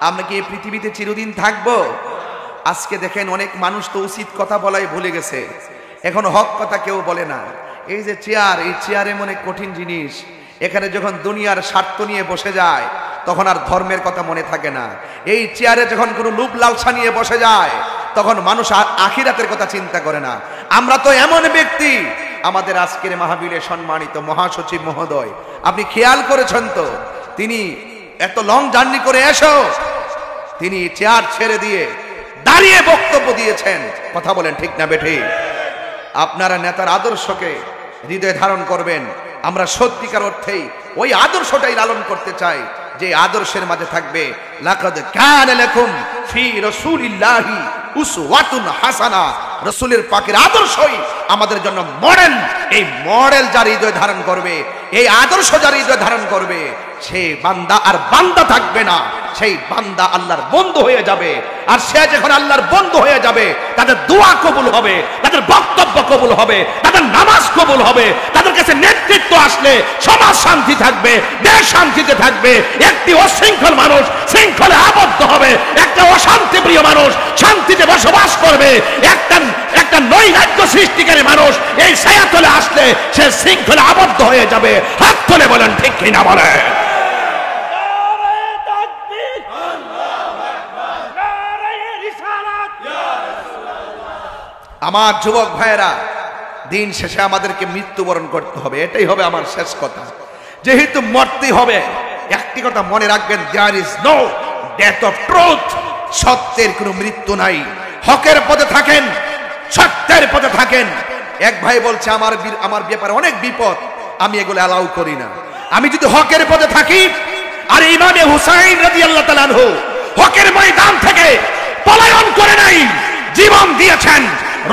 আমরা কি এই পৃথিবীতে চিরদিন থাকবো? আজকে দেখেন অনেক মানুষ তো উচিত কথা বলাই ভুলে গেছে, এখন হক কথা কেউ বলে না। এই যে চেয়ার, এই চেয়ার এমন এক কঠিন জিনিস, এখানে যখন দুনিয়ার স্বার্থ নিয়ে বসে যায় তখন আর ধর্মের কথা মনে থাকে না। এই চেয়ারে যখন কোনো লোভ লালসা নিয়ে বসে যায় তখন মানুষ আখিরাতের কথা চিন্তা করে না। আমরা তো এমন ব্যক্তি, আমাদের আজকের মাহফিলে সম্মানিত মহাসচিব মহোদয়, আপনি খেয়াল করেছেন তো, তিনি এত লং জার্নি করে এসো তিনি চেয়ার ছেড়ে দিয়ে দাঁড়িয়ে বক্তব্য দিয়েছেন। কথা বলেন ঠিক না বেঠিক? আপনারা নেতার আদর্শকে হৃদয়ে ধারণ করবেন। আমরা সত্যিকার অর্থেই ওই আদর্শটাই লালন করতে চাই, যে আদর্শের মাঝে থাকবে লাকাদ কানা লাকুম ফি রাসূলিল্লাহি উসওয়াতুন হাসানা। রাসূলের পাকের আদর্শই আমাদের জন্য মডেল। এই মডেল যার হৃদয়ে ধারণ করবে, এই আদর্শ যার হৃদয়ে ধারণ করবে, সেই বান্দা আর বান্দা থাকবে না, সেই বান্দা আল্লাহর বন্ধু হয়ে যাবে। আর সে যখন আল্লাহর বন্ধু হয়ে যাবে, তাদের দোয়া কবুল হবে, তাদের বক্তব্য কবুল হবে, তাদের নামাজ কবুল হবে, তাদের কাছে নেতৃত্ব আসলে সমাজ শান্তি থাকবে, দেশ শান্তিতে থাকবে। একটি অশৃঙ্খল মানুষ শৃঙ্খলে আবদ্ধ হবে, একটা অশান্তি প্রিয় মানুষ শান্তিতে বসবাস করবে, একটা নৈরাজ্য সৃষ্টিকারী মানুষ এই ছায়াতলে আসলে সে শৃঙ্খলে আবদ্ধ হয়ে যাবে। হাত তুলে বলেন ঠিক কিনা বলে? আমার যুবক ভাইয়েরা, দিন শেষে আমাদেরকে মৃত্যুবরণ করতে হবে, এটাই হবে আমার শেষ কথা। যেহেতু মরতে হবে, একটি কথা মনে রাখবেন, there is no death of truth. সত্যের কোনো মৃত্যু নাই। হকের পথে থাকেন, সত্যের পথে থাকেন। এক ভাই বলছে আমার ব্যাপারে অনেক বিপদ, আমি এগুলো অ্যালাউ করি না। আমি যদি হকের পথে থাকি, আর ইমামে হুসাইন রাদিয়াল্লাহু তাআলা আনহু হকের ময়দান থেকে পলায়ন করে নাই, জীবন দিয়েছেন,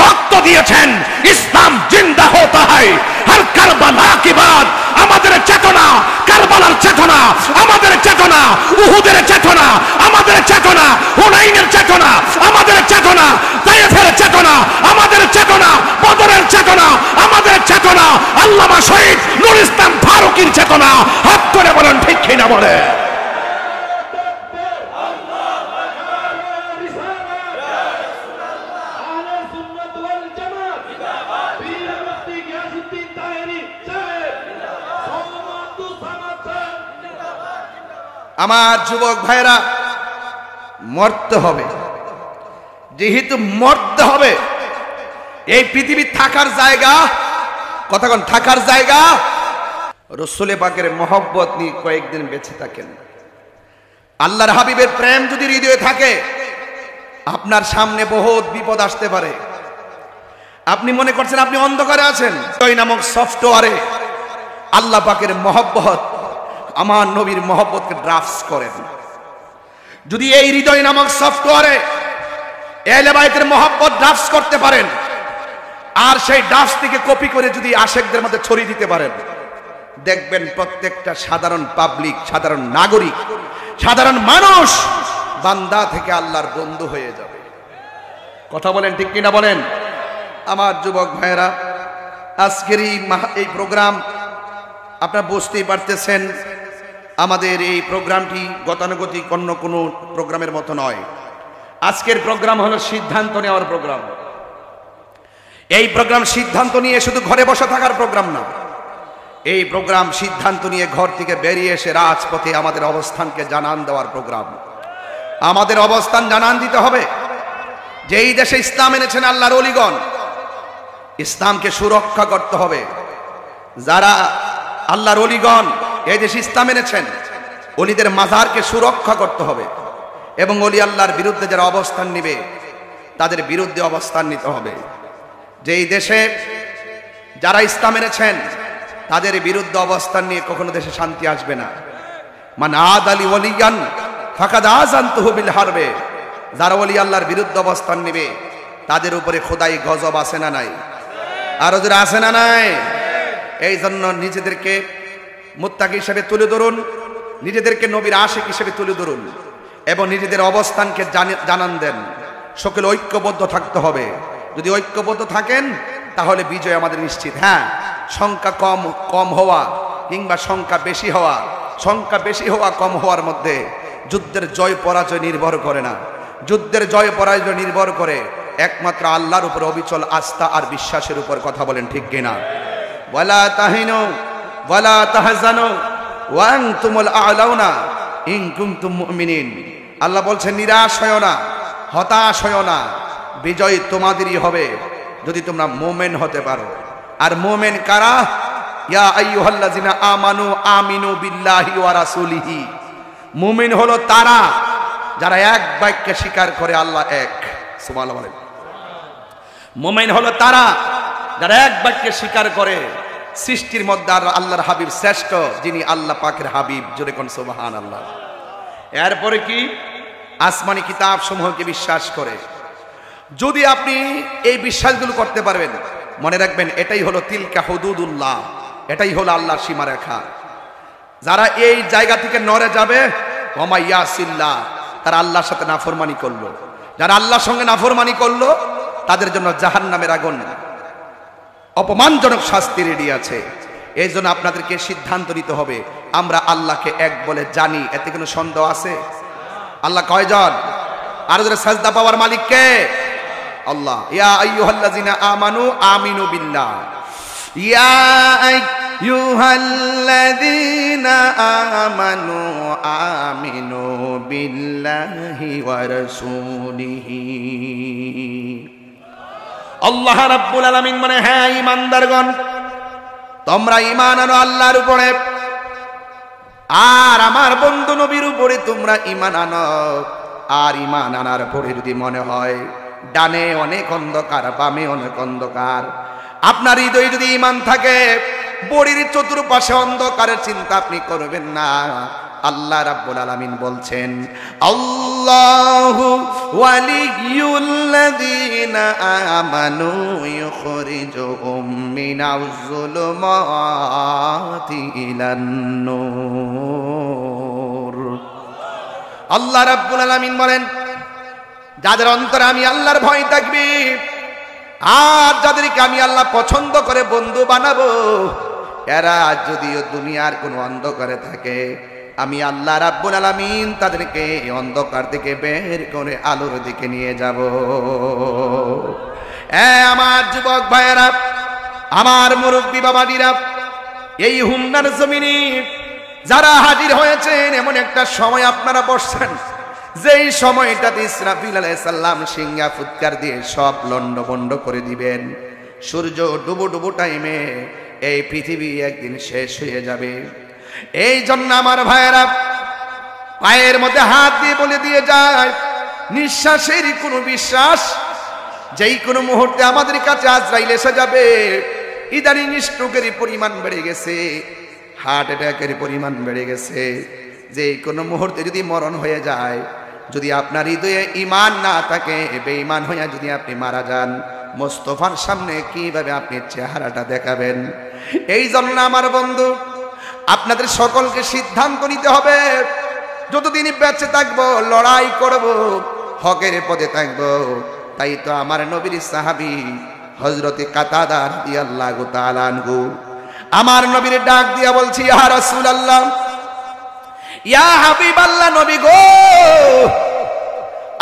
রক্ত দিয়েছেন। ইসলাম জিন্দা হতা হয় হর কারবালা কি বাদ। আমাদের চেতনা কারবালার চেতনা, আমাদের চেতনা উহুদের চেতনা, আমাদের চেতনা হুনাইনের চেতনা, আমাদের চেতনা তায়েফের চেতনা, আমাদের চেতনা বদরের চেতনা, আমাদের চেতনা আল্লামা শহীদ নূর ইসলাম ফারুকীর চেতনা। হাত তুলে বলেন ঠিক কিনা বলে? আমার যুবক ভাইরা, মরতে হবে। যেহেতু মরতে হবে, এই পৃথিবী থাকার জায়গা, কতক্ষণ থাকার জায়গা, রাসূলে পাকের মহব্বত নিয়ে কয়েকদিন বেঁচে থাকেন। আল্লাহর হাবিবের প্রেম যদি হৃদয়ে থাকে, আপনার সামনে বহুত বিপদ আসতে পারে। আপনি মনে করছেন আপনি অন্ধকারে আছেন, ওই নামক সফটওয়্যারে আল্লাহ পাকের মহব্বত, আমার নবীর মহব্বতকে ড্রাফটস করেন। যদি এই হৃদয় নামক সফটওয়্যারে আহলে বাইতের মহব্বত ড্রাফটস করতে পারেন, আর সেই ড্রাফটস থেকে কপি করে যদি আশেকদের মধ্যে ছড়িয়ে দিতে পারেন, দেখবেন প্রত্যেকটা সাধারণ পাবলিক, সাধারণ নাগরিক, সাধারণ মানুষ বান্দা থেকে আল্লাহর বন্ধু হয়ে যাবে। কথা বলেন ঠিক কিনা বলেন? আমার যুবক ভাইয়েরা, আজকের এই প্রোগ্রাম আপনারা বুঝতেই পারতেছেন, আমাদের এই প্রোগ্রামটি গতানুগতিক অন্য কোনো প্রোগ্রামের মতো নয়। আজকের প্রোগ্রাম হলো সিদ্ধান্ত নেওয়ার প্রোগ্রাম। এই প্রোগ্রাম সিদ্ধান্ত নিয়ে শুধু ঘরে বসে থাকার প্রোগ্রাম না, এই প্রোগ্রাম সিদ্ধান্ত নিয়ে ঘর থেকে বেরিয়ে এসে রাজপথে আমাদের অবস্থানকে জানান দেওয়ার প্রোগ্রাম। আমাদের অবস্থান জানান দিতে হবে যে এই দেশে ইসলাম এনেছেন আল্লাহর ওলিগণ, ইসলামকে সুরক্ষা করতে হবে। যারা আল্লাহর ওলিগণ এই দেশে ইসলাম এনেছেন, ওলিদের মাজারকে সুরক্ষা করতে হবে, এবং ওলি আল্লাহর বিরুদ্ধে যারা অবস্থান নেবে তাদের বিরুদ্ধে অবস্থান নিতে হবে। যে এই দেশে যারা ইসলাম এনেছেন তাদের বিরুদ্ধে অবস্থান নিয়ে কখনো দেশে শান্তি আসবে না। মান আদালি ওলিয়ান ফাকাদ আযানতুহু বিল হারবে। যারা ওলি আল্লাহর বিরুদ্ধে অবস্থান নেবে তাদের উপরে খোদাই গজব আছে না নাই? আর ওদের আছে না নাই? এই জন্য নিজেদেরকে মুত্তাকি হিসেবে তুলে ধরুন, নিজেদেরকে নবীর আশিক হিসেবে তুলে ধরুন, এবং নিজেদের অবস্থানকে জানান দেন। সকলে ঐক্যবদ্ধ থাকতে হবে। যদি ঐক্যবদ্ধ থাকেন তাহলে বিজয় আমাদের নিশ্চিত। হ্যাঁ, সংখ্যা কম হওয়া কিংবা সংখ্যা বেশি হওয়া, সংখ্যা বেশি হওয়া কম হওয়ার মধ্যে যুদ্ধের জয় পরাজয় নির্ভর করে না, যুদ্ধের জয় পরাজয় নির্ভর করে একমাত্র আল্লাহর উপর অবিচল আস্থা আর বিশ্বাসের উপর। কথা বলেন ঠিক কিনা? ওয়ালা তাহিনু ওয়ালা তাহজানু ওয়া আনতুমুল আ'লাউনা ইন কুনতুম মুমিনিন। আল্লাহ বলছেন নিরাশ হয়ো না, হতাশ হয়ো না, বিজয় তোমাদেরই হবে যদি তোমরা মুমিন হতে পারো। আর মুমিন কারা? ইয়া আইয়ুহাল্লাযিনা আমানু আমিনু বিল্লাহি ওয়া রাসূলিহি। মুমিন হলো তারা যারা এক বাক্যে স্বীকার করে আল্লাহ এক। সুবহানাল্লাহ বলেন। মুমিন হলো তারা যারা এক বাক্যে স্বীকার করে সৃষ্টির মধ্যে আল্লাহর হাবিব শ্রেষ্ঠ, যিনি আল্লাহ পাকের হাবিব। জোরে কোন সুবহানাল্লাহ। এরপরে কি? আসমানি কিতাব সমূহকে বিশ্বাস করে। যদি আপনি এই বিশ্বাসগুলো করতে পারবেন, মনে রাখবেন এটাই হলো তিলকা হুদুদুল্লাহ, এটাই হলো আল্লাহর সীমারেখা। যারা এই জায়গা থেকে নড়ে যাবে, ওমা ইয়াসিল্লাহ, তারা আল্লাহর সাথে নাফরমানি করলো। যারা আল্লাহর সঙ্গে নাফরমানি করলো তাদের জন্য জাহান্নামের আগুন অপমানজনক শাস্তি রেডি আছে। এই জন্য আপনাদেরকে সিদ্ধান্ত নিতে হবে, আমরা আল্লাহকে এক বলে জানি, এতে কোনো সন্দেহ আছে? আল্লাহ কয়জন? আর যারা সাজদা পাওয়ার মালিক কে? আল্লাহ। ইয়া আইয়ুহাল্লাযিনা আমানু আমিনু বিল্লাহ, ইয়া আইয়ুহাল্লাযিনা আমানু আমিনু বিল্লাহি ওয়া রাসূলিহি। আল্লাহ রাব্বুল আলামিন মানে, হ্যাঁ ঈমানদারগণ, তোমরা ঈমান আনো আল্লাহর উপরে, আর আমার বন্ধু নবীর উপরে তোমরা ঈমান আনো। আর ঈমান আনার পরে যদি মনে হয় ডানে অনেক অন্ধকার, বামে অনেক অন্ধকার, আপনার হৃদয়ে যদি ঈমান থাকে, বড়ির চতুর্পাশে অন্ধকারের চিন্তা আপনি করবেন না। আল্লাহ রাব্বুল আলামিন বলছেন, আল্লাহু ওয়ালিয়ুল্লাযীনা আমানু ইউখরিজুহুম মিনাজ যুলুমাতি ইলান নূর। আল্লাহ রাব্বুল আলামিন বলেন, যাদের অন্তরে আমি আল্লাহর ভয় থাকবে, আর যাদেরকে আমি আল্লাহ পছন্দ করে বন্ধু বানাবো, এরা যদিও দুনিয়ার কোনো অন্ধকারে থাকে, আমি আল্লাহ রাব্বুল আলামিন তাদেরকে অন্ধকার থেকে বের করে আলোর দিকে নিয়ে যাব। আমার যুবক ভাইয়েরা, আমার মুরব্বী বাবাজিরা, এই হুমনার জমিনে যারা হাজির হয়েছেন, এমন একটা সময় আপনারা বসছেন যেই সময়টাতে ইসরাফিল আলাইহিস সালাম সিংহা ফুৎকার দিয়ে সব লন্ডভন্ড করে দিবেন। সূর্য ডুবো ডুবো টাইমে এই পৃথিবী একদিন শেষ হয়ে যাবে। এই জন্য আমার ভাইয়েরা পায়ের মধ্যে হাত দিয়ে বলে দিয়ে যায়, নিঃশ্বাসের কোনো বিশ্বাস, যেই কোনো মুহূর্তে আমাদের কাছে আজরাইল এসে যাবে। ইদানিং স্ট্রোকের পরিমাণ বেড়ে গেছে, হার্ট অ্যাটাকের পরিমাণ বেড়ে গেছে। যে কোনো মুহূর্তে যদি মরণ হয়ে যায়, যদি আপনার হৃদয়ে ঈমান না থাকে, বেঈমান হইয়া যদি আপনি মারা যান, মোস্তফার সামনে কিভাবে আপনি চেহারাটা দেখাবেন? এই জন্য আমার বন্ধু, আপনাদের সকলকে সিদ্ধান্ত নিতে হবে, যতদিন বেঁচে থাকবো লড়াই করব, হকের পথে থাকবো। তাই তো আমার নবীর সাহাবী হযরতে কাতাদা রাদিয়াল্লাহু তাআলা আনহু আমার নবীর ডাক দিয়া বলছি, ইয়া রাসূলুল্লাহ, ইয়া হাবিবাল্লাহ, নবী গো,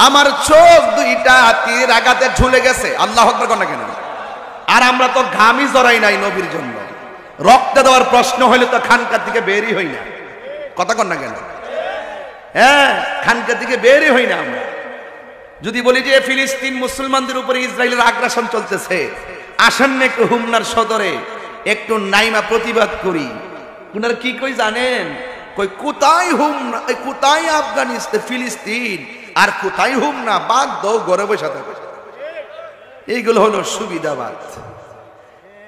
আমার চোখ দুইটা তীর আঘাতে ঝুলে গেছে। আল্লাহু আকবার কোন না কেন? আর আমরা তো ঘামই জড়াই নাই নবীর জন্য। রক্ত দেওয়ার প্রশ্ন হইলে তো খানকার দিকে বেরই হই না। কথা কন না কেন? হ্যাঁ, খানকার দিকে বেরই হই না আমরা। যদি বলি যে ফিলিস্তিন মুসলমানদের উপরে ইসরায়েলের আগ্রাসন চলতেছে, আসেন না একটু হুমনার সদরে একটু নাইমা প্রতিবাদ করি। উনারা কি কই জানেন? কই কোথায় হুমনা, কোথায় আফগানিস্তান ফিলিস্তিন, আর কোথায় হুমনা, বাদ দাও ঘরে বসে থাকো। এইগুলো হলো সুবিধাবাদ,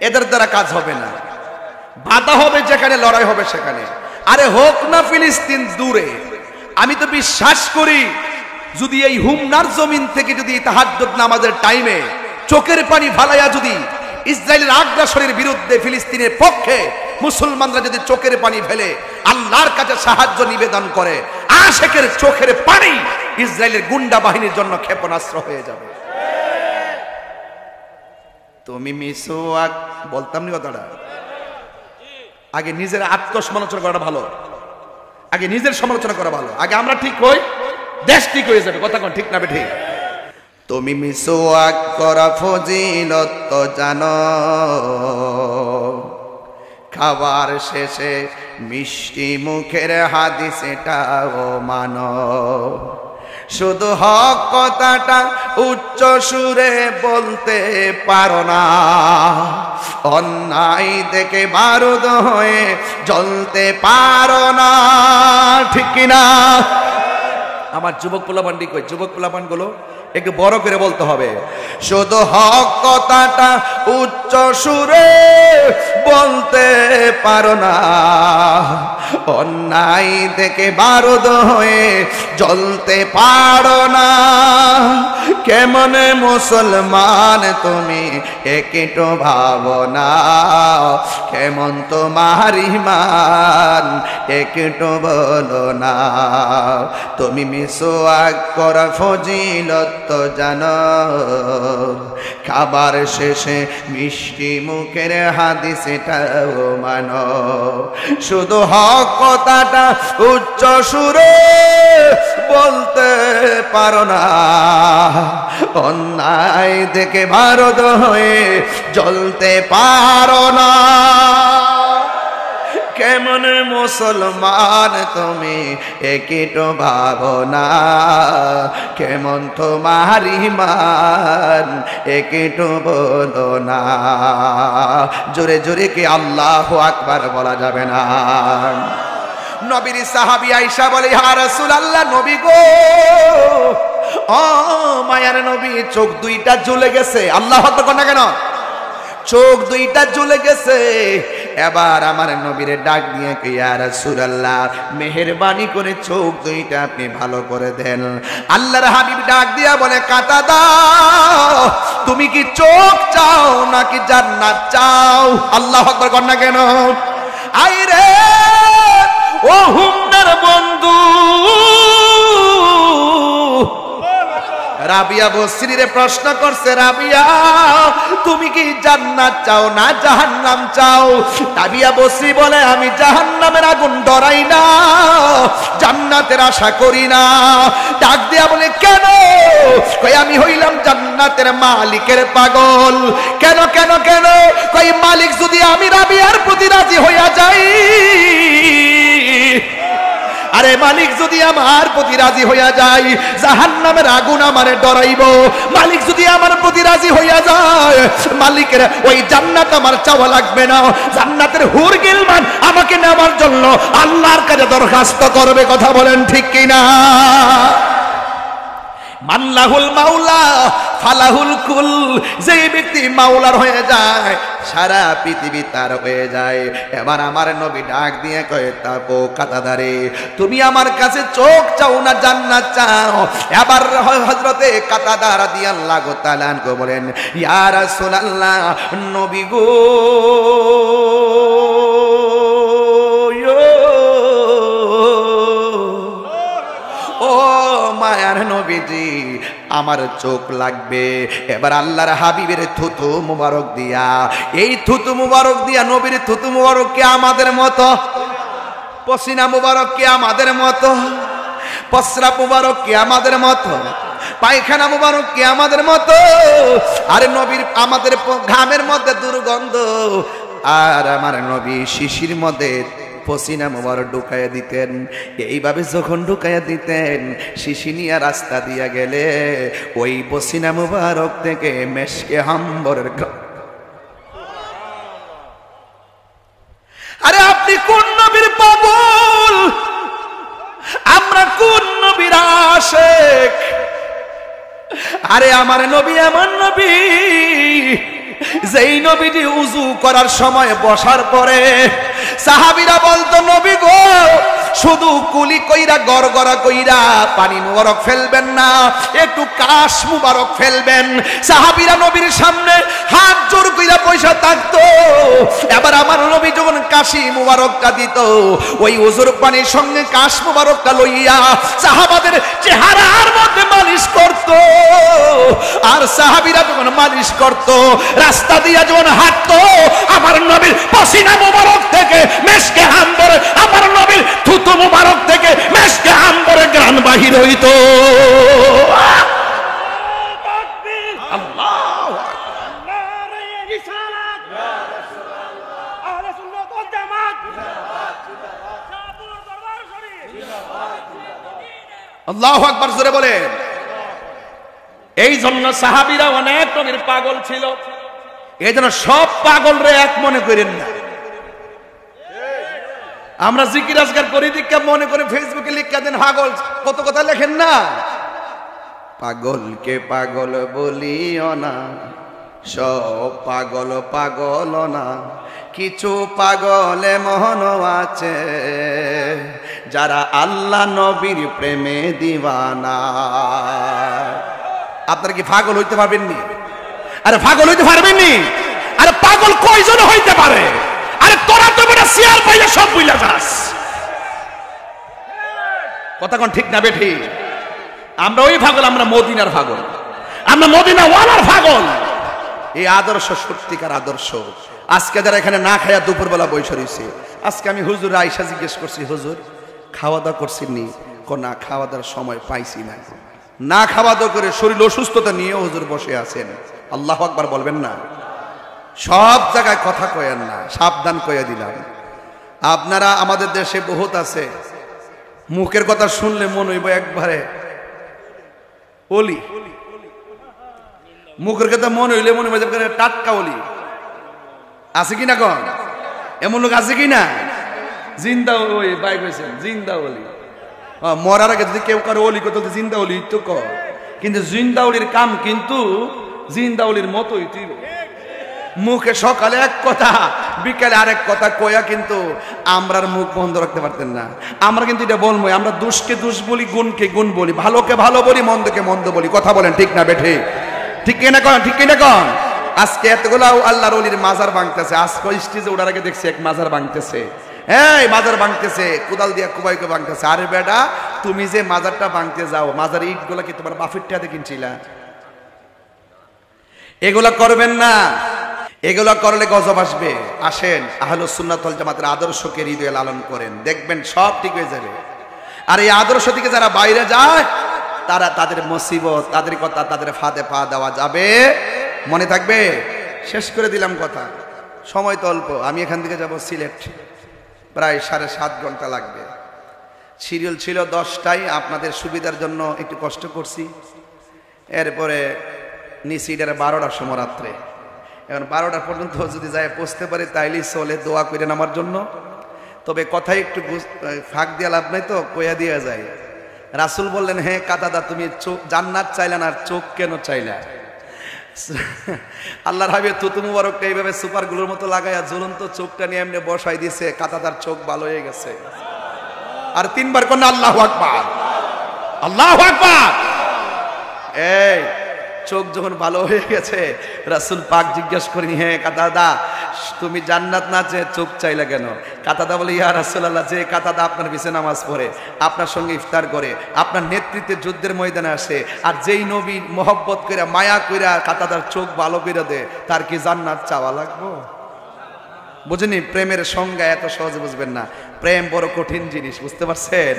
এদের দ্বারা কাজ হবে না। বাধা হবে যেখানে, লড়াই হবে সেখানে। আরে হোক না ফিলিস্তিন দূরে, আমি তো বিশ্বাস করি যদি এই হুমনার জমিন থেকে যদি তাহাজ্জুদ নামাজের টাইমে চোখের পানি ফালাইয়া যদি ইসরায়েলের আগ্রাসনের বিরুদ্ধে ফিলিস্তিনের পক্ষে মুসলমানরা যদি চোখের পানি ফেলে আল্লাহর কাছে সাহায্য নিবেদন করে, আশেকের চোখের পানি ইসরায়েলের গুন্ডা বাহিনীর জন্য ক্ষেপণাস্ত্র হয়ে যাবে। তুমি মিসওয়াক বলতাম নি কথাটা, আগে নিজের আত্মসমালোচনা করাটা ভালো। আগে নিজের সমালোচনা করা ভালো, আগে আমরা ঠিক হই, দেশ ঠিক হয়ে যাবে। কথা কোন ঠিক না ঠিক? তুমি মিসওয়াক করা ফজিলত তো জানো, খাবার শেষে মিষ্টি মুখের হাদিস এটাও মানো, শুধু হক কথাটা উচ্চ সুরে বলতে পারো না, অন্যায় দেখে বারুদ হয়ে জ্বলতে পারো না, ঠিক কিনা? আমার যুবক পোলাপান ঠিক হয়, যুবক পোলাপান গুলো একটু বড় করে বলতে হবে, শুধু হক কথাটা উচ্চ সুরে বলতে পারো না, অন্যায় দেখে বারুদ হয়ে জ্বলতে পারো না, কেমনে মুসলমান তুমি একটু ভাবো না, কেমন তোমার ঈমান একটু বলো না, তুমি মিসওয়াক করা ফজিলত তো জানো, খাবার শেষে মিষ্টি মুখের হাদিস এটাও মানো, শুধু হক কথাটা উচ্চ সুরে বলতে পারো না, অন্যায় দেখে বারুদ হয়ে জ্বলতে পারো না, কেমন মুসলমান তুমি একটু ভাবো না, কেমন তোমার ঈমান একটু বলো না, জোরে জোরে কি আল্লাহু আকবার বলা যাবে না? নবীর সাহাবী আয়েশা বলে, ইয়া রাসূলুল্লাহ, নবী গো, ও মায়ার নবী, চোখ দুইটা জ্বলে গেছে। আল্লাহু আকবার না কেন? চোখ দুইটা জ্বলে গেছে। এবার আমার নবীরে ডাক দিয়ে, ইয়া রাসূলুল্লাহ, মেহেরবানি করে চোখ দুইটা আপনি ভালো করে দেন। আল্লাহর হাবিব ডাক দিয়া বলে, কাতাদা, তুমি কি চোখ চাও নাকি জান্নাত চাও? আল্লাহু আকবার কর না কেন? আইরে ও হুমনার বন্ধু, রাবিয়া বসরিরে প্রশ্ন করছে, রাবিয়া, তুমি কি জান্নাত চাও না জাহান্নাম চাও? রাবিয়া বসরি বলে, আমি জাহান্নামের আগুন ডরাই না, জান্নাতের আশা করি না। ডাক দিয়া বলে, কেন? কই, আমি হইলাম জান্নাতের মালিকের পাগল। কেন কেন কেন? কই, মালিক যদি আমি রাবিয়ার প্রতি রাজি হইয়া যাই, আরে মালিক যদি আমার প্রতি রাজি হইয়া যায়, জাহান্নামের আগুন আমারে ডরাইব। মালিক যদি আমার প্রতি রাজি হইয়া যায়, মালিকের ওই জান্নাত আমার চাওয়া লাগবে না, জান্নাতের হুর গিলমান আমাকে নেওয়ার জন্য আল্লাহর কাছে দরখাস্ত করবে। কথা বলেন ঠিক কিনা? মাল্লাহুল মাওলা ফালাহুল কুল, যে ব্যক্তি মাওলার হয়ে যায় সারা পৃথিবী তার হয়ে যায়। এবার আমার নবী ডাক দিয়ে কয়, তাপো কাতাদারে, তুমি আমার কাছে চোখ চাও না জান্নাত চাও? এবার হযরতে কাতাদা রাদিয়াল্লাহু তাআলা আনহু বলেন, ইয়া রাসূলুল্লাহ, নবী গো, ও মায়ার নবীজি, আমার চোখ লাগবে। এবার আল্লাহর হাবিবের থুতু মুবারক দিয়া, এই থুতু মুবারক দিয়া, নবীর থুতু মুবারক কি আমাদের মতো? পসিনা মুবারক কি আমাদের মতো? প্রস্রাব মুবারক কি আমাদের মতো? পায়খানা মুবারক কি আমাদের মতো? আরে নবীর আমাদের ঘামের মধ্যে দুর্গন্ধ, আর আমার নবী শিশির মধ্যে পসিনা মুবারক ঢুকাইয়া দিতেন। এইভাবে যখন ঢুকাইয়া দিতেন, শিশি নিয়ে রাস্তা দিয়া গেলে ওই পসিনা মুবারক থেকে মেশকে হাম্বরের। আরে আপনি কোন নবীর পাগল, আমরা কোন নবীর আশিক? আরে আমার নবী এমন নবী, যেই নবীজি উযু করার সময় বসার পরে সাহাবীরা বলতো, নবী গো, শুধু কুলি কইরা গড়গড়া কইরা পানি মুবারক ফেলবেন না, একটু কাশ মুবারক ফেলবেন। সাহাবীরা নবীর সামনে হাত জোর কইরা পয়সা থাকতো। এবার আমার নবী যখন কাশি মুবারকটা দিত, ওই উজুর পানির সঙ্গে কাশ মুবারকটা লইয়া সাহাবাদের চেহারার মধ্যে মালিশ করত। আর সাহাবীরা যখন মালিশ করত, রাস্তা দিয়া যখন হাঁটতো, আমার নবীর পসিনা মুবারক থেকে মেশকে হাম্বর, আমার নবীর থুতু মুবারক আহলে সুন্নাত ওয়াল জামাত শাহপুর দরবার শরীফ আল্লাহু আকবার, জোরে বলেন। এই জন্য সাহাবীরা অনেক নবীর পাগল ছিল। এই জন্য সব পাগলরে এক মনে করেন না। আমরা জিকির আজকার করি দীক্ষা মনে করে ফেসবুকে লিখা দেন পাগল, কত কথা লেখেন না। পাগলকে পাগল বলিও না, সব পাগল পাগল না, কিছু পাগল মহন আছে যারা আল্লাহ নবীর প্রেমে দিওয়ানা। আপনারা কি পাগল হইতে পারবেননি? আরে পাগল হইতে পারবেননি? আরে পাগল কয়জন হইতে পারে? আরে তোরা তো বেটা শেয়ার পাইলে সব বুইলা যাস। কথা কোন ঠিক না বেঠি? আমরা ওই পাগল, আমরা মদিনার পাগল, আমরা মদিনা ওয়ালার পাগল। এই আদর্শ সত্যিকার আদর্শ। আজকে যারা এখানে না খায়া দুপুরবেলা বসে রয়েছে, আজকে আমি হুজুর আয়েশা জিজ্ঞেস করছি, হুজুর খাওয়া দাওয়া করছেননি? না, খাওয়া দাওয়ার সময় পাইছি না। না খাওয়া দাওয়া করে শরীর অসুস্থতা নিয়ে হুজুর বসে আছেন। আল্লাহু আকবার বলবেন না? সব জায়গায় কথা কয়েন না, সাবধান কয়ে দিলাম। আপনারা আমাদের দেশে বহুত আছে, মুখের কথা শুনলে মন হইব একবারে ওলি, মুখের কথা মনে হইলে মনে হইব টাটকা ওলি। আছে কিনা কন? এমন লোক আছে কিনা? জিন্দা ওই বাইক হয়েছেন জিন্দা ওলি। মরার আগে যদি কেউ কারো অলি করতে জিন্দা অলি তো কর, কিন্তু জিন্দা অলির কাম কিন্তু জিন্দা অলির মতোই। তুই মুখে সকালে এক কথা, বিকালে আরেক কথা কয়া কিন্তু আমরার মুখ বন্ধ রাখতে পারতেন না। আমরা কিন্তু এটা বলবো, আমরা দুষ্টকে দুষ বলি, গুণকে গুণ বলি, ভালোকে ভালো বলি, মন্দকে মন্দ বলি। কথা বলেন ঠিক না বেঠে? ঠিক কিনা কন? ঠিক কিনা কন? আজকে এতগুলা আল্লাহর ওলির মাজার ভাঙতেছে। আজকে স্টেজে ওঠার আগে দেখছি এক মাজার ভাঙতেছে। এই মাজার ভাঙতেছে, কোদাল দিয়া কুবাইকে ভাঙতেছে। আরে বেটা, তুমি যে মাজারটা ভাঙতে যাও, মাজার ইট গুলা কি তোমার বাফের টাকাতে কিনছিলা? এগুলা করবেন না। এগুলা করলে গজব আসবে। আসেন আহলুস সুন্নাত ওয়াল জামাতের আদর্শকে হৃদয়ে লালন করেন, দেখবেন সব ঠিক হয়ে যাবে। আর এই আদর্শ থেকে যারা বাইরে যায়, তারা তাদের মুসিবত, তাদের কথা, তাদের ফাঁদে পা দেওয়া যাবে। মনে থাকবে? শেষ করে দিলাম কথা, সময় তো অল্প। আমি এখান থেকে যাব সিলেট, প্রায় 7.5 ঘন্টা লাগবে। সিরিয়াল ছিল 10টায়, আপনাদের সুবিধার জন্য একটু কষ্ট করছি। এরপরে নিশিডারে 12টার সময় রাত্রে। এখন 12টা পর্যন্ত যদি যায় পৌঁছতে পারি তাইলেই চলে। দোয়া করেন আমার জন্য। তবে কথাই একটু ফাঁক দিয়ে লাভ নাই, তো কইয়া দিয়ে যায়। রাসূল বললেন, হ্যাঁ কাতাদা, তুমি জান্নাত চাইলা না, চোখ কেন চাইলা? আল্লাহর হাবিব তুতু মুবারককে এইভাবে সুপারগুলোর মতো লাগাইয়া ঝুলন্ত চোখটা নিয়ে এমনি বসাই দিয়েছে। কাতাদার চোখ ভালো হয়ে গেছে। আর 3বার কোন আল্লাহু আকবার, আল্লাহু আকবার। এই চোখ যখন ভালো হয়ে গেছে, রাসূল পাক জিজ্ঞাসা করেন, হ্যাঁ কাতাদা, তুমি জান্নাত না চেয়ে চোখ চাইলা কেন? কাতাদা বলে, ইয়া রাসূলুল্লাহ, যে কাতাদা আপনার পিছনে নামাজ পড়ে, আপনার সঙ্গে ইফতার করে, আপনার নেতৃত্বে যুদ্ধের ময়দানে আসে, আর যেই নবী মহব্বত কইরা মায়া কইরা কাতাদার চোখ ভালো কইরা দে, তার কি জান্নাত চাওয়া লাগবো? বুঝেনি? প্রেমের সংজ্ঞা এত সহজে বুঝবেন না। প্রেম বড় কঠিন জিনিস, বুঝতে পারছেন?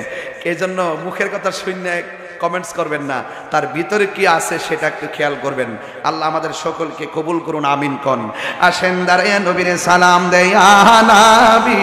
এই জন্য মুখের কথা শুনে কমেন্টস করবেন না, তার ভিতরে কি আছে সেটা একটু খেয়াল করবেন। আল্লাহ আমাদের সকলকে কবুল করুন, আমিন কন। আসেন দাঁড়িয়ে নবীর সালাম দেই, নবী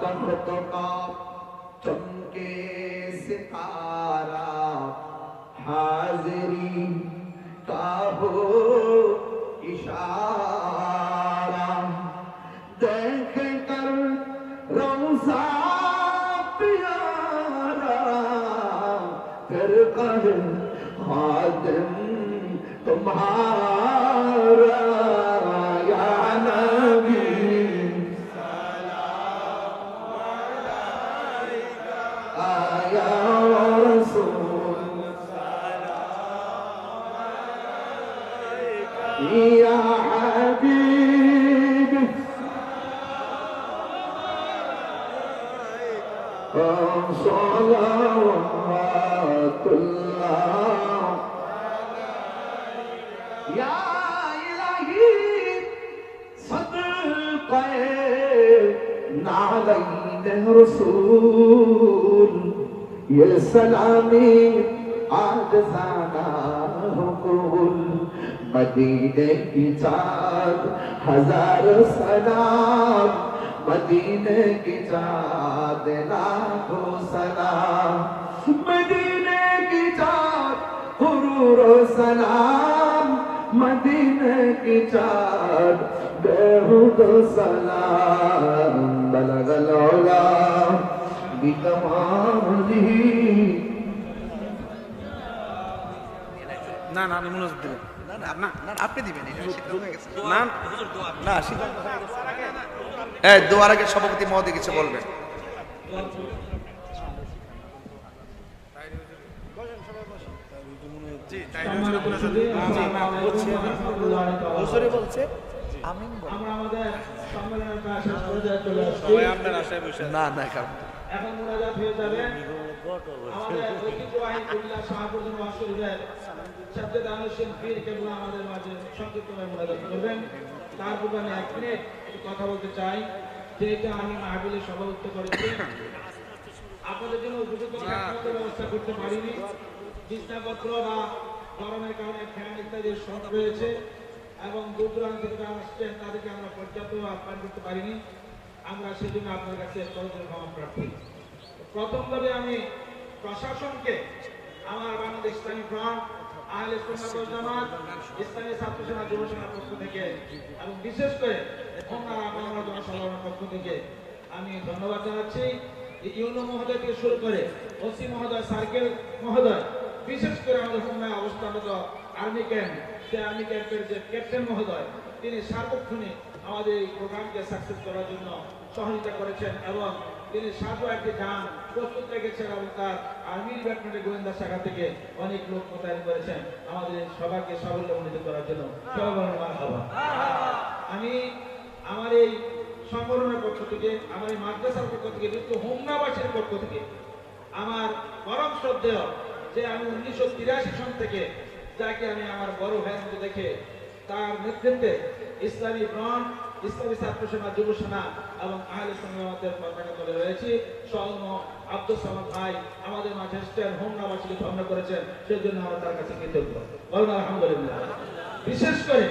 तख्त का चमके सितारा हाजिरी का हो इशारा देख कर रौसा प्यारा फिर कर खादिम तुम्हारा या नबी या रसूल या हबीब सलावतुल्लाह या इलाही सदक़े नालैन रसूल ये सलामी आज़ाना हुकुल मदीने की चाँद हजार सलाम मदीने की चाँद लाखों सलाम मदीने की चाँद हुरूर सलाम मदीने की चाँद बेहुद सलाम बलगल औला बितमामली না না আমি মনোযোগ দেব না না না না আপনি দিবেন এটা সিদ্ধান্ত হয়ে গেছে না না সিদ্ধান্ত হয়ে গেছে এই দোয়ার আগে সভাপতি মহোদয় কিছু বলবেন জি তাই বলছে আমিন আমরা আমাদের সম্মেলনের কাজ শেষ পর্যায়ে চলে আসছি সবাই আপনার আশায় বসে না না কারণ এখন মুনাজাত হয়ে যাবে আমাদের ঐতিহ্যবাহী কুমিল্লা শাহপুর ওয়াশরীফের সাথে দানুশীল পীর কেবলা আমাদের মাঝে সংক্ষিপ্তভাবে মুনাজাত করবেন তার পূর্বে আমি 1 মিনিট একটু কথা বলতে চাই যেটা আমি মাহফিলের সভাপতিত্ব করেছি আপনাদের জন্য উপযুক্ত খাদ্য ব্যবস্থা করতে পারিনি বিছানাপত্র বা গরমের কারণে ফ্যান ইত্যাদির শর্ট রয়েছে এবং দূর দূরান্ত থেকে আসছেন তাদেরকে আমরা পর্যাপ্ত আপ্যায়ন করতে পারিনি আমরা সেজন্য আপনার কাছে ক্ষমা প্রার্থী প্রথমভাবে আমি প্রশাসনকে আমার বাংলাদেশ ইসলামী ফ্রন্ট আহলে সুন্নাত ওয়াল জামাত ইসলামী ছাত্র সেনা যুব সেনার পক্ষ থেকে এবং বিশেষ করে খুলনার বাংলা জনসাধারণের পক্ষ থেকে আমি ধন্যবাদ জানাচ্ছি ইউনো মহোদয় থেকে শুরু করে ওসি মহোদয় সার্কেল মহোদয় বিশেষ করে আমাদের খুলনায় অবস্থানরত আর্মি ক্যাম্প সেই আর্মি ক্যাম্পের যে ক্যাপ্টেন মহোদয় তিনি সার্বক্ষণিক আমাদের এই প্রোগ্রামকে সাকসেস করার জন্য সহযোগিতা করেছেন এবং তিনি সাজো একটি যান প্রস্তুত রেখেছেন এবং তার আর্মি ডিপার্টমেন্টের গোয়েন্দা শাখা থেকে অনেক লোক মোতায়েন করেছেন আমাদের সবাইকে সাবলম্বিত করার জন্য আমি আমার এই সংগঠনের পক্ষ থেকে আমার এই মাদ্রাসার পক্ষ থেকে কিন্তু হোমনাবাসীর পক্ষ থেকে আমার পরম শ্রদ্ধেয় যে আমি 1983 সন থেকে যাকে আমি আমার বড় ভাইয়ের মতো দেখে তার নেতৃত্বে ইসলামী ফ্রন্ট ইসলামী ছাত্র সেনা যুব সেনা এবং আহলে সুন্নাতের পতাকা তলে রয়েছি সৌম আব্দুল সামাদ ভাই আমাদের মাঝে এসেছেন হোমনাবাসীকে ধন্য করেছেন সেজন্য আমরা তার কাছে কৃতজ্ঞ বলুন আলহামদুলিল্লাহ বিশেষ করে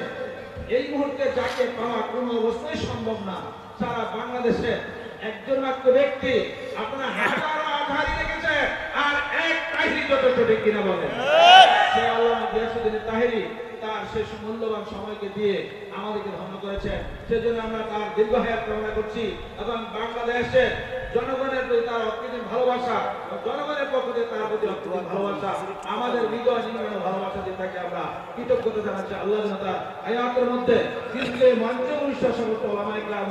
এই মুহূর্তে যাকে পাওয়া কোনো অবস্থায় সম্ভব না সারা বাংলাদেশে একজন মাত্র ব্যক্তি আপনার হাজারো আধারি রেখেছে আর এক তাহিরি যথেষ্ট ব্যক্তি না বলেন সে আল্লামা গিয়াসউদ্দিন তাহিরি তার শেষ মূল্যবান সময়কে দিয়ে আমাদেরকে ধন্য করেছেন সেজন্য আমরা তার দীর্ঘ হায়াত কামনা করছি এবং বাংলাদেশের জনগণের প্রতি তার অকৃত্রিম ভালোবাসা জনগণের পক্ষ থেকে তার প্রতি অকৃত্রিম ভালোবাসা আমাদের হৃদয় নির্মাণ ভালোবাসা দিয়ে তাকে আমরা কৃতজ্ঞতা জানাচ্ছি আল্লাহ তাআলা হায়াতের মধ্যে কিন্তু মঞ্চ অনুষ্ঠান সমস্ত ওলামায়ে কেরাম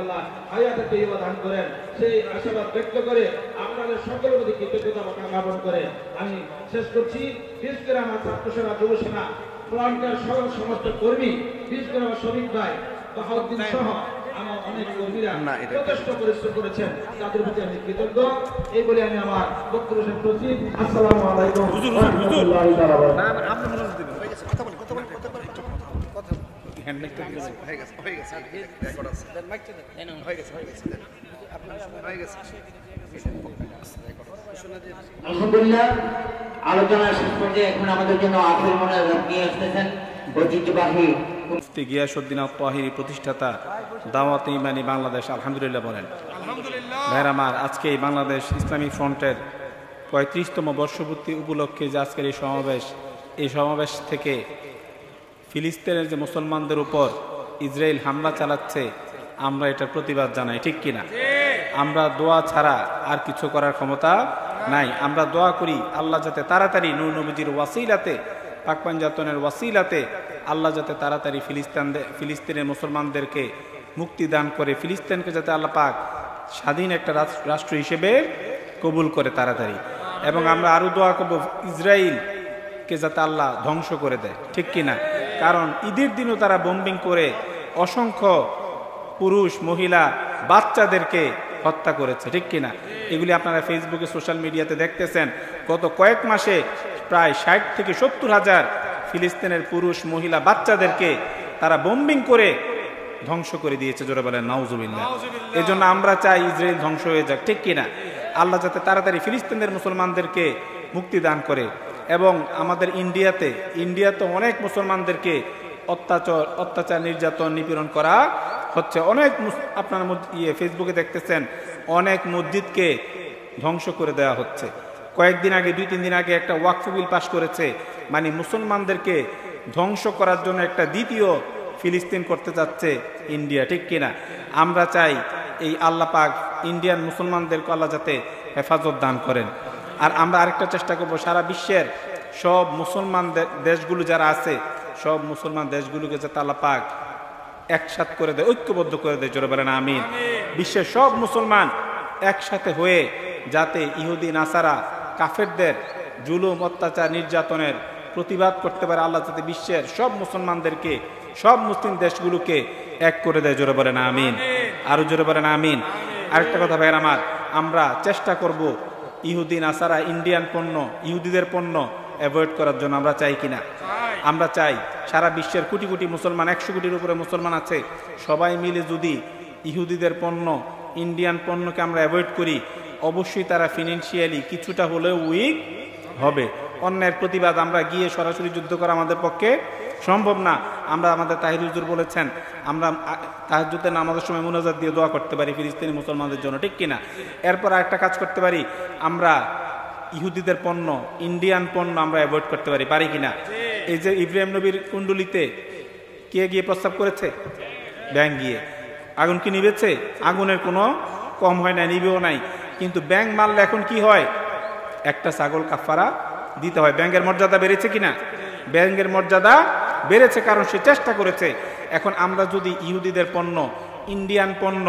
আল্লাহ হায়াতে তৈয়বা দান করেন সেই আশীর্বাদ ব্যক্ত করে আপনাদের সকলের প্রতি কৃতজ্ঞতা জ্ঞাপন করে আমি শেষ করছি বিশেষ করে আমার ছাত্র সেনা যুব সেনা ফ্রন্টের সমস্ত কর্মী বিশেষ করে আমার শ্রমিক ভাই বাহাউদ্দিন সহ আমার অনেক কর্মীরা যথেষ্ট পরিশ্রম করেছেন তাদের প্রতি আমি কৃতজ্ঞ এই বলে আমি আমার বক্তব্য শেষ করছি আসসালামু আলাইকুম ওয়া রাহমাতুল্লাহি ওয়া বারাকাতুহু আপনি মনোযোগ দিবেন কথা বলি হয়ে গেছে রেকর্ড আছে হয়ে গেছে আলহামদুলিল্লাহ আলোচনা শেষ পর্যায়ে এখন আমাদের জন্য আখের মোনাজাত নিয়ে আসতেছেন ঐতিহ্যবাহী মুফতি গিয়াসউদ্দিন আত-তাহিরি প্রতিষ্ঠাতা দাওয়াতে ইমানি বাংলাদেশ। আলহামদুলিল্লাহ বলেন। ভাইরা আমার, আজকে এই বাংলাদেশ ইসলামিক ফ্রন্টের 35তম বর্ষপূর্তি উপলক্ষে যে আজকের এই সমাবেশ থেকে ফিলিস্তিনের যে মুসলমানদের উপর ইসরায়েল হামলা চালাচ্ছে, আমরা এটার প্রতিবাদ জানাই, ঠিক কিনা? আমরা দোয়া ছাড়া আর কিছু করার ক্ষমতা নাই। আমরা দোয়া করি আল্লাহ যাতে তাড়াতাড়ি নূর নবীজির ওয়াসিলাতে, পাক পাঞ্জাতনের ওয়াসিলাতে আল্লাহ যাতে তাড়াতাড়ি ফিলিস্তিনের মুসলমানদেরকে মুক্তি দান করে, ফিলিস্তিনকে যাতে আল্লাহ পাক স্বাধীন একটা রাষ্ট্র হিসেবে কবুল করে তাড়াতাড়ি। এবং আমরা আরো দোয়া করব ইসরায়েলকে যাতে আল্লাহ ধ্বংস করে দেয়, ঠিক কিনা? কারণ ঈদের দিনও তারা বোম্বিং করে অসংখ্য পুরুষ, মহিলা, বাচ্চাদেরকে হত্যা করেছে, ঠিক কিনা? এগুলি আপনারা ফেসবুকে, সোশ্যাল মিডিয়াতে দেখতেছেন। গত কয়েক মাসে প্রায় 60 থেকে 70 হাজার ফিলিস্তিনের পুরুষ, মহিলা, বাচ্চাদেরকে তারা বোম্বিং করে ধ্বংস করে দিয়েছে। জোরে বলেন নাউজুবিল্লাহ। এই জন্য আমরা চাই ইসরায়েল ধ্বংস হয়ে যাক, ঠিক কিনা? আল্লাহ যাতে তাড়াতাড়ি ফিলিস্তিনের মুসলমানদেরকে মুক্তি দান করে। এবং আমাদের ইন্ডিয়াতে অনেক মুসলমানদেরকে অত্যাচার, নির্যাতন, নিপীড়ন করা হচ্ছে। অনেক আপনার ফেসবুকে দেখতেছেন অনেক মসজিদকে ধ্বংস করে দেওয়া হচ্ছে। কয়েকদিন আগে, 2-3 দিন আগে একটা ওয়াকফ বিল পাশ করেছে, মানে মুসলমানদেরকে ধ্বংস করার জন্য একটা দ্বিতীয় ফিলিস্তিন করতে যাচ্ছে ইন্ডিয়া, ঠিক কিনা? আমরা চাই এই আল্লাহ পাক ইন্ডিয়ান মুসলমানদেরকে আল্লাহ যাতে হেফাজত দান করেন। আর আমরা আরেকটা চেষ্টা করব, সারা বিশ্বের সব মুসলমান দেশগুলো যারা আছে, সব মুসলমান দেশগুলোকে যাতে আল্লাহ পাক একসাথ করে দেয়, ঐক্যবদ্ধ করে দেয়। জোরে বলেন আমিন। বিশ্বের সব মুসলমান একসাথে হয়ে যাতে ইহুদি, নাসারা, কাফেরদের জুলুম, অত্যাচার, নির্যাতনের প্রতিবাদ করতে পারে, আল্লাহ যাতে বিশ্বের সব মুসলমানদেরকে, সব মুসলিম দেশগুলোকে এক করে দেয়। জোরে বলেন আমিন। আরো জোরে বলেন আমিন। আরেকটা কথা ভাইয়ের আমার, আমরা চেষ্টা করব ইহুদি, নাসারা, ইন্ডিয়ান পণ্য, ইহুদিদের পণ্য অ্যাভয়েড করার জন্য। আমরা চাই কিনা? আমরা চাই সারা বিশ্বের কোটি কোটি মুসলমান, 100 কোটির উপরে মুসলমান আছে, সবাই মিলে যদি ইহুদিদের পণ্য, ইন্ডিয়ান পণ্যকে আমরা অ্যাভয়েড করি, অবশ্যই তারা ফিনান্সিয়ালি কিছুটা হলেও উইক হবে। অন্যের প্রতিবাদ আমরা গিয়ে সরাসরি যুদ্ধ করা আমাদের পক্ষে সম্ভব না। আমরা, আমাদের তাহির হুজুর বলেছেন, আমরা তাহাজ্জুদের নামাজের সময় মুনাজাত দিয়ে দোয়া করতে পারি ফিলিস্তিনি মুসলমানদের জন্য, ঠিক কিনা? এরপর আরেকটা কাজ করতে পারি, আমরা ইহুদিদের পণ্য, ইন্ডিয়ান পণ্য আমরা অ্যাভয়েড করতে পারি কিনা? এই যে ইব্রাহিম নবীর কুণ্ডলিতে কে গিয়ে প্রস্তাব করেছে? ব্যাঙ গিয়ে। আগুন কি নিবেছে? আগুনের কোনো কম হয় না, নিবেও নাই। কিন্তু ব্যাঙ মারলে এখন কি হয়? একটা ছাগল কাফারা দিতে হয়। ব্যাঙের মর্যাদা বেড়েছে কিনা? ব্যাঙের মর্যাদা বেড়েছে, কারণ সে চেষ্টা করেছে। এখন আমরা যদি ইহুদিদের পণ্য, ইন্ডিয়ান পণ্য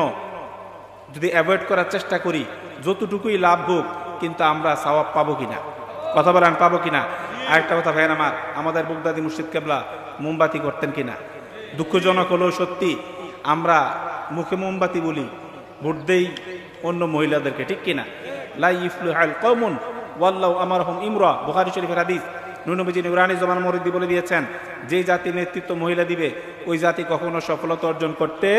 যদি অ্যাভয়েড করার চেষ্টা করি, যতটুকুই লাভ হোক, কিন্তু আমরা সওয়াব পাবো কিনা? কথা বলেন, পাবো কিনা? আরেকটা কথা ভাইয়ের আমার, আমাদের বুগদাদি মুর্শিদ কেবলা মোমবাতি করতেন কিনা? দুঃখজনক হলেও সত্যি, আমরা মুখে মোমবাতি বলি, ভোট দেই অন্য মহিলাদেরকে, ঠিক কিনা? লা ইফলিহুল কওমুন ওয়াল্লাহু আমারহুম ইমরা, বুখারী শরীফের হাদিস। নবীজি নুরানি জবান মুরিদি বলে দিয়েছেন, যে জাতি নেতৃত্ব মহিলা দিবে, ওই জাতি কখনো সফলতা অর্জন করতে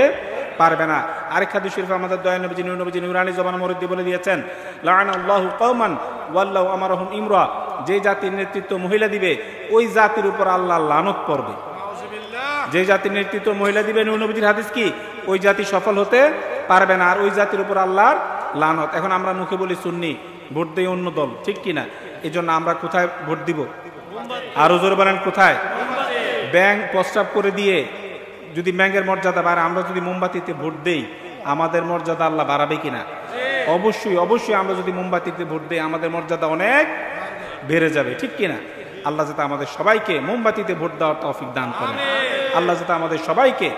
পারবে না। আরেক হাদিস শরীফ আমাদের দয়াল নবীজি নুরানি জবান মুরিদি বলে দিয়েছেন, লাআনাল্লাহু কওমান ওয়াল্লাহু আমারহুম ইমরা, যে জাতির নেতৃত্ব মহিলা দিবে, ওই জাতির উপর আল্লাহ লানত পড়বে। যে জাতির নেতৃত্ব মহিলা দিবে, নবীজির হাদিস কি? ওই জাতি সফল হতে পারবে না, আর ওই জাতির উপর আল্লাহর লানত। এখন আমরা মুখে বলি সুন্নি, ভোট দেই অন্য দল, ঠিক কিনা? এই জন্য আমরা কোথায় ভোট দিব? আরো জোরে বলেন, কোথায়? ব্যাঙ প্রস্তাব করে দিয়ে যদি ব্যাঙের মর্যাদা বাড়ে, আমরা যদি মোমবাতিতে ভোট দেই, আমাদের মর্যাদা আল্লাহ বাড়াবে কিনা? অবশ্যই, অবশ্যই। আমরা যদি মোমবাতিতে ভোট দেই, আমাদের মর্যাদা অনেক বেড়ে যাবে, ঠিক কিনা? আল্লাহ যাতে আমাদের সবাইকে মোমবাতিতে ভোট দেওয়ার তৌফিক দান করেন। আল্লাহ যাতে আমাদের সবাইকে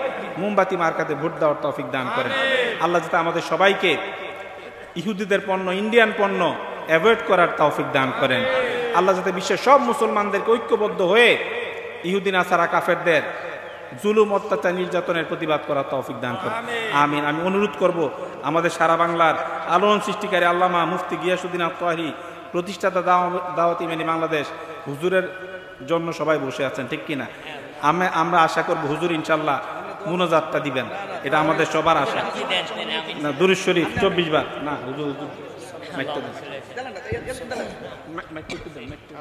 মোমবাতি মার্কাতে ভোট দেওয়ার তৌফিক দান করেন। আল্লাহ যাতে আমাদের সবাইকে ইহুদিদের পণ্য, ইন্ডিয়ান পণ্য অ্যাভয়েড করার তৌফিক দান করেন। আল্লাহ যাতে বিশ্বের সব মুসলমানদেরকে ঐক্যবদ্ধ হয়ে ইহুদি, নাসারা, কাফেরদের জুলুম, অত্যাচার, নির্যাতনের প্রতিবাদ করার তৌফিক দান করেন। আমিন। আমি অনুরোধ করব, আমাদের সারা বাংলার আলোড়ন সৃষ্টিকারী আল্লামা মুফতি গিয়াসউদ্দিন আত-তাহিরি প্রতিষ্ঠাতা দাওয়াত ইমানি বাংলাদেশ হুজুরের জন্য সবাই বসে আছেন, ঠিক কিনা? আমরা আশা করব হুজুর ইনশাল্লাহ মুনাজাতটা দিবেন, এটা আমাদের সবার আশা। না, দুরূদ শরীফ 24 বার না, হুজুর মাইকটা দেন, মাইকটা দেন, মাইকটা।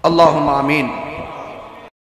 আল্লাহুম্মা আমিন।